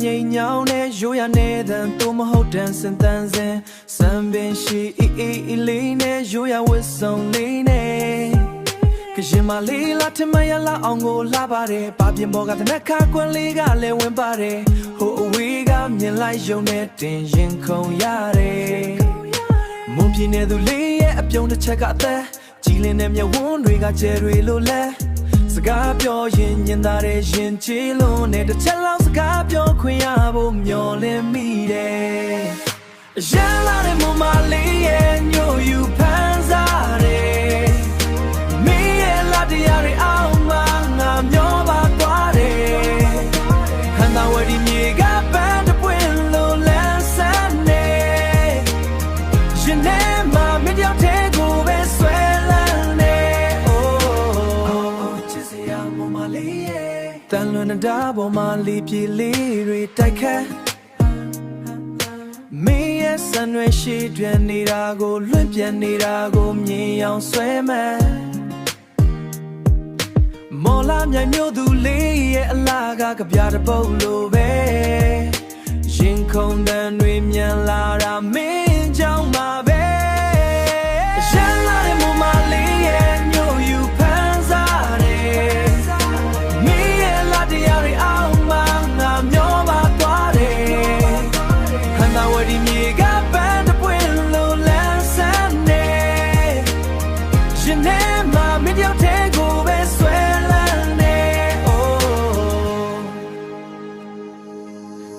nhảy nhau nè yo ya nè dan tu ma hậu dan sen tan zen san bin shi li nè yo ya with song li nè cái gì mà li la thêm mày la ông ngô la ba de ba biển bỏ cả thằng khác quan li ga le win ba de ho we ga nhìn lại yo nè tin yin không ya de muốn pin nè du li ye ấp yong de check out there chỉ lên em nhà vốn người ga chơi rồi lo leစကားပြောရင်ညင်သာတဲ့ရင်ချီလုံးနဲ့တစ်ချက်လောက်စကားပြောခွင့်ရဖို့မျှော်လင့်မိတယ်ရန်လာတဲ့မမလေးရဲ့ညို့ယူဖန်စားတယ်မင်းရဲ့လာတရားတွေအောင်မှငါမျောပါသွားတယ်ခန္ဓာဝယ်ဒီမြေကပန်းတပွင့်လို့လန်းဆန်းနေရင်ထဲမှာမင်းတယောက်တည်းကိုပဲဆွဲလန်းနေတန်လွန်တာပေါ်မှာလီပြေလေးတွေတိုက်ခတ်မင်းရဲ့ဆန်ရွှေရှိတွင်နေတာကိုလွင့်ပြန်နေတာကိုမြင်အောင်ဆွဲမှန်းမော်လာမြိုင်မြို့သူလေးရဲ့အလားကကြပြတဲ့ပုတ်လိုပဲရင်ခုန်တန်တွေမြန်လာတာမင်းကြောင့်ပါပဲရန်လာတဲ့မမလေးရဲ့ညို့ယူဖန်စားတယ်တရားတွေအောင်မှငါမျောပါသွားတယ်ခန္ဓာဝယ်ဒီမြေကပန်းတပွင့်လို့လန်းဆန်းနေရင်ထဲမှာမင်းတယောက်တည်းကိုပဲဆွဲလန်းနေ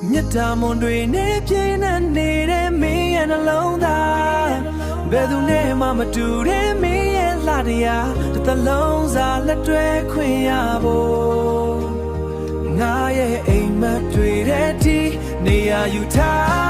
မြတ်တာမွန်တွေနဲ့ပြင်းနေတဲ့မင်းရဲ့နှလုံးသားဘယ်သူနဲ့မှမတူတဲ့မင်းရဲ့လှတရားတစ်သလုံးစာလက်တွဲခွင့်ရဖို့ငါရဲ့အိမ်မက်တွေတဲ့ဒီနေရာယူထား